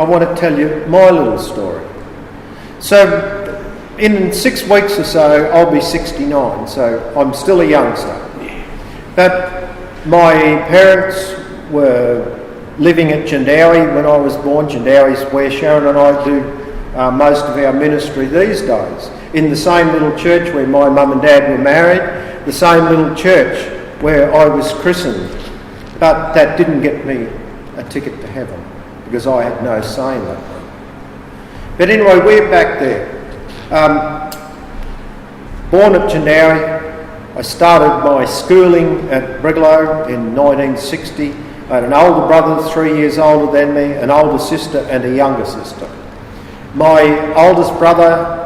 I want to tell you my little story. So in 6 weeks or so, I'll be 69, so I'm still a youngster. But my parents were living at Jandowie when I was born. Jandowie's where Sharon and I do most of our ministry these days. In the same little church where my mum and dad were married, the same little church where I was christened. But that didn't get me a ticket to heaven because I had no say in that one. But anyway, we're back there. Born at Jandowie, I started my schooling at Brigalow in 1960. I had an older brother, 3 years older than me, an older sister and a younger sister. My oldest brother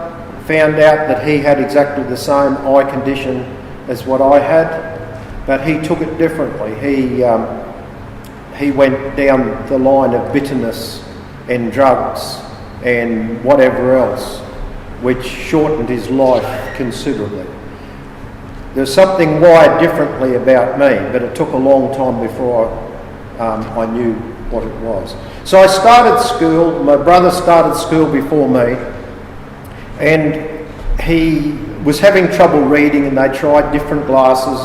found out that he had exactly the same eye condition as what I had, but he took it differently. He went down the line of bitterness and drugs and whatever else, which shortened his life considerably. There's something wired differently about me, but it took a long time before I knew what it was. So I started school. My brother started school before me, and he was having trouble reading, and they tried different glasses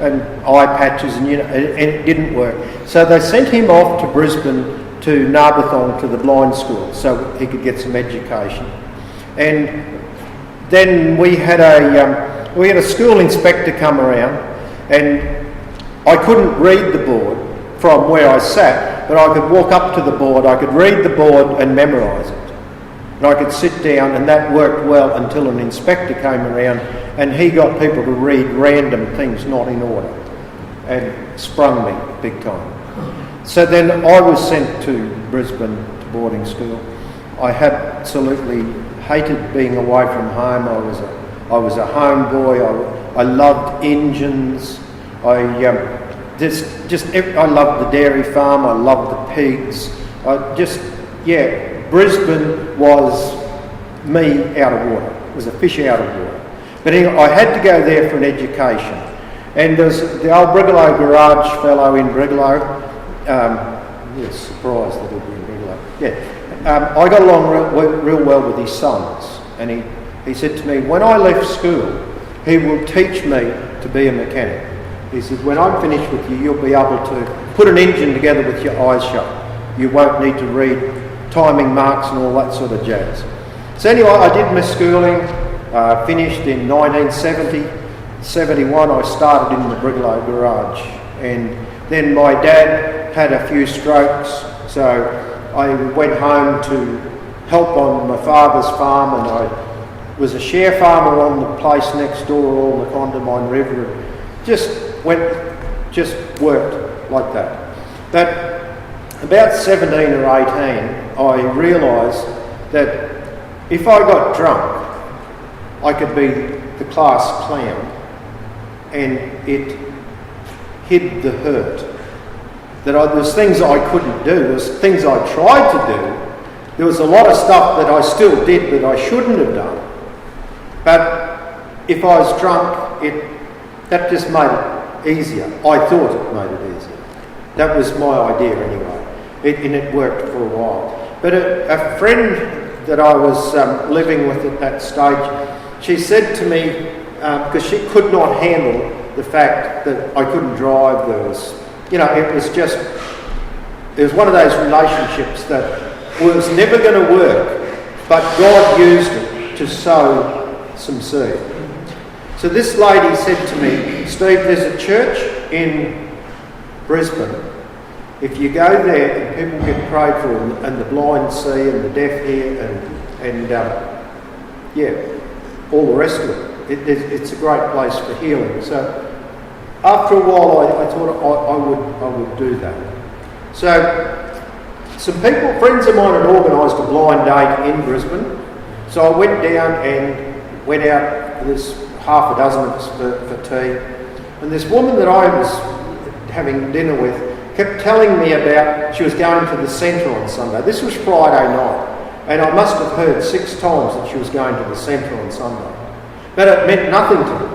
and eye patches, and it didn't work. So they sent him off to Brisbane to Narberthong to the blind school so he could get some education. And then we had a school inspector come around, and I couldn't read the board from where I sat, but I could walk up to the board, I could read the board and memorise it. And I could sit down, and that worked well until an inspector came around and he got people to read random things not in order and sprung me big time. So then I was sent to Brisbane to boarding school. I absolutely hated being away from home. I was a homeboy. I loved engines. I loved the dairy farm. I loved the pigs. Brisbane was me out of water. It was a fish out of water. But anyway, I had to go there for an education. And there's the old Brigalow garage fellow in Brigalow. Surprised that he'd be in Brigalow. I got along real well with his sons. And he said to me, when I left school, he will teach me to be a mechanic. He said, when I'm finished with you, you'll be able to put an engine together with your eyes shut. You won't need to read timing marks and all that sort of jazz. So anyway, I did my schooling, finished in 1970. 71, I started in the Brigalow garage. And then my dad had a few strokes, so I went home to help on my father's farm, and I was a share farmer on the place next door on the Condamine River. Just worked like that. But about 17 or 18, I realised that if I got drunk, I could be the class clown, and it hid the hurt. There's things I couldn't do, there's things I tried to do, there was a lot of stuff that I still did that I shouldn't have done. But if I was drunk, that just made it easier. I thought it made it easier. That was my idea anyway. And it worked for a while. But a friend that I was living with at that stage, she said to me, because she could not handle the fact that I couldn't drive, it was one of those relationships that was never going to work, but God used it to sow some seed. So this lady said to me, Steve, there's a church in Brisbane. If you go there and people get prayed for, and the blind see and the deaf hear and all the rest of it, it's a great place for healing. So after a while, I thought I would do that. So some friends of mine had organised a blind date in Brisbane. So I went down and went out. There's half a dozen of us for tea, and this woman that I was having dinner with kept telling me about she was going to the centre on Sunday. This was Friday night, and I must have heard 6 times that she was going to the centre on Sunday. But it meant nothing to me.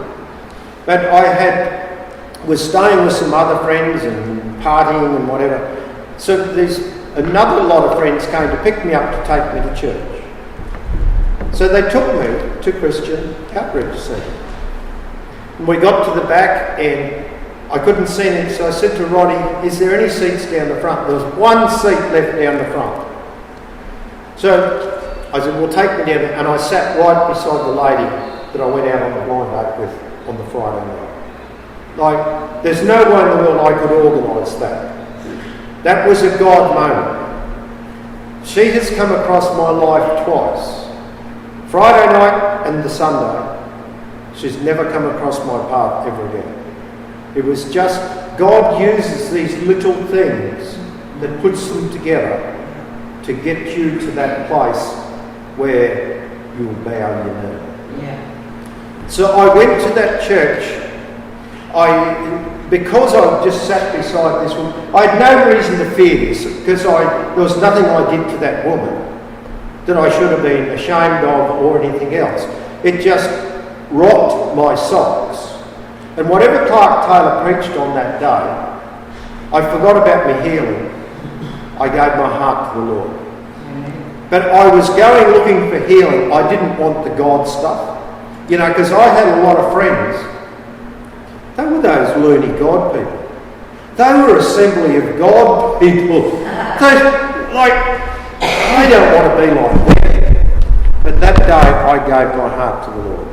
But I was staying with some other friends and partying and whatever. So these another lot of friends came to pick me up to take me to church. So they took me to Christian Outreach Centre. And we got to the back and I couldn't see it, so I said to Ronnie, is there any seats down the front? There was one seat left down the front. So I said, well, take me down, and I sat right beside the lady that I went out on the blind date with on the Friday night. Like, there's no way in the world I could organise that. That was a God moment. She has come across my life twice. Friday night and the Sunday. She's never come across my path ever again. It was just, God uses these little things that puts them together to get you to that place where you'll bow your knee. Yeah. So I went to that church. Because I just sat beside this woman, I had no reason to fear this, because there was nothing I did to that woman that I should have been ashamed of or anything else. It just rocked my socks. And whatever Clark Taylor preached on that day, I forgot about my healing. I gave my heart to the Lord. But I was going looking for healing. I didn't want the God stuff. You know, because I had a lot of friends. They were those loony God people. They were Assembly of God people. I don't want to be like them. But that day I gave my heart to the Lord.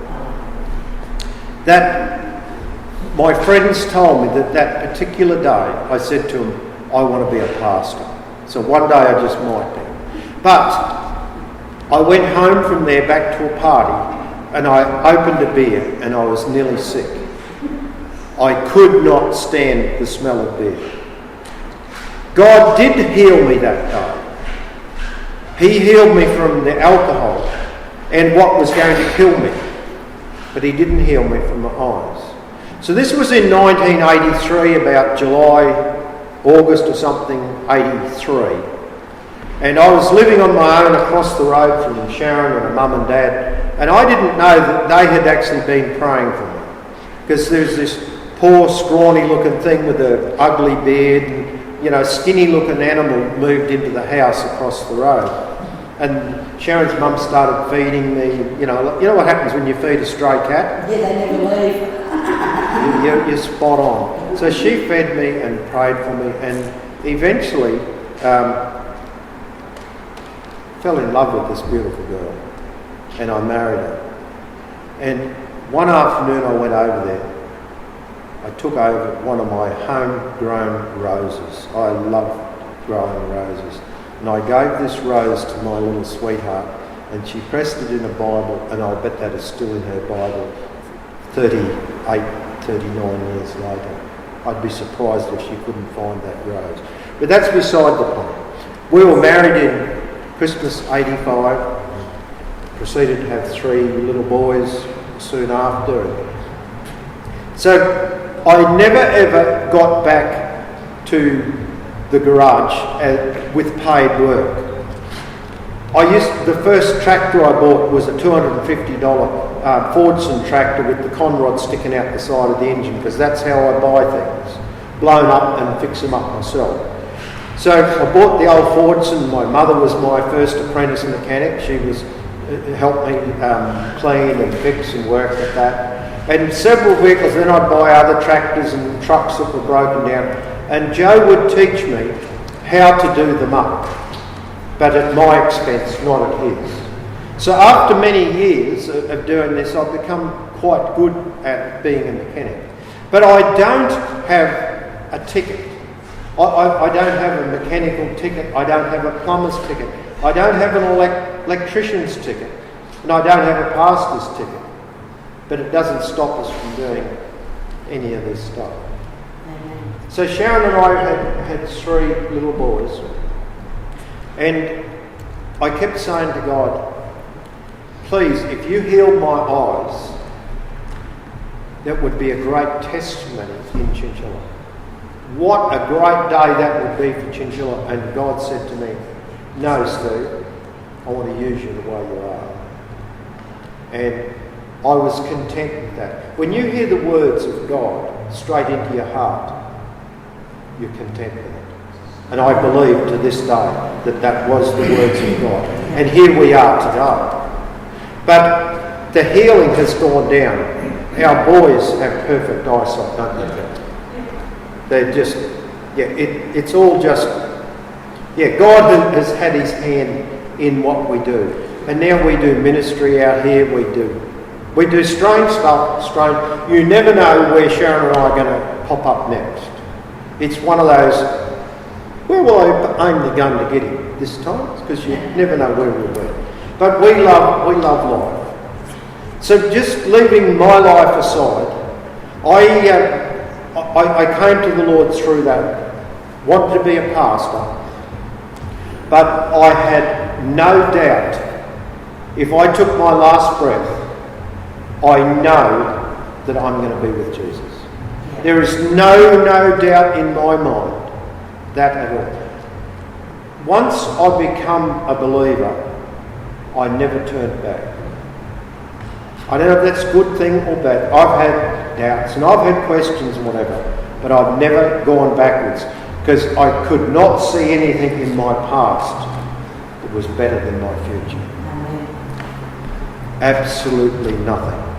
My friends told me that particular day I said to them, I want to be a pastor. So one day I just might be. But I went home from there back to a party and I opened a beer and I was nearly sick. I could not stand the smell of beer. God did heal me that day. He healed me from the alcohol and what was going to kill me. But he didn't heal me from my eyes. So this was in 1983, about July, August or something, 83. And I was living on my own across the road from Sharon and her mum and dad, and I didn't know that they had actually been praying for me. Because there's this poor, scrawny looking thing with an ugly beard and, skinny looking animal moved into the house across the road. And Sharon's mum started feeding me, you know what happens when you feed a stray cat? Yeah, they never leave. You're spot on. So she fed me and prayed for me and eventually fell in love with this beautiful girl and I married her. And one afternoon I went over there. I took over one of my homegrown roses. I love growing roses. And I gave this rose to my little sweetheart and she pressed it in a Bible, and I'll bet that is still in her Bible 39 years later. I'd be surprised if she couldn't find that rose. But that's beside the point. We were married in Christmas 85, proceeded to have 3 little boys soon after. So I never ever got back to the garage with paid work. The first tractor I bought was a $250 Fordson tractor with the conrod sticking out the side of the engine, because that's how I buy things, blown up and fix them up myself. So I bought the old Fordson. My mother was my first apprentice mechanic. She helped me clean and fix and work at that. And several vehicles, then I'd buy other tractors and trucks that were broken down. And Joe would teach me how to do them up, but at my expense, not at his. So after many years of doing this, I've become quite good at being a mechanic. But I don't have a ticket. I don't have a mechanical ticket. I don't have a plumber's ticket. I don't have an electrician's ticket. And I don't have a pastor's ticket. But it doesn't stop us from doing any of this stuff. So Sharon and I had 3 little boys, and I kept saying to God, please, if you heal my eyes, that would be a great testimony in Chinchilla. What a great day that would be for Chinchilla. And God said to me, no, Steve, I want to use you the way you are. And I was content with that. When you hear the words of God straight into your heart, you're content with it. And I believe to this day that was the words of God. And here we are today. But the healing has gone down. Our boys have perfect eyesight, don't they? They're just, it's all just, God has had his hand in what we do. And now we do ministry out here, we do strange stuff, You never know where Sharon and I are going to pop up next. It's one of those, where will I aim the gun to get him this time? Because you never know where we'll be. But we love life. So just leaving my life aside, I came to the Lord through that, wanted to be a pastor, but I had no doubt, if I took my last breath, I know that I'm going to be with Jesus. There is no doubt in my mind that at all. Once I become a believer, I never turned back. I don't know if that's a good thing or bad. I've had doubts and I've had questions and whatever, but I've never gone backwards because I could not see anything in my past that was better than my future. Absolutely nothing.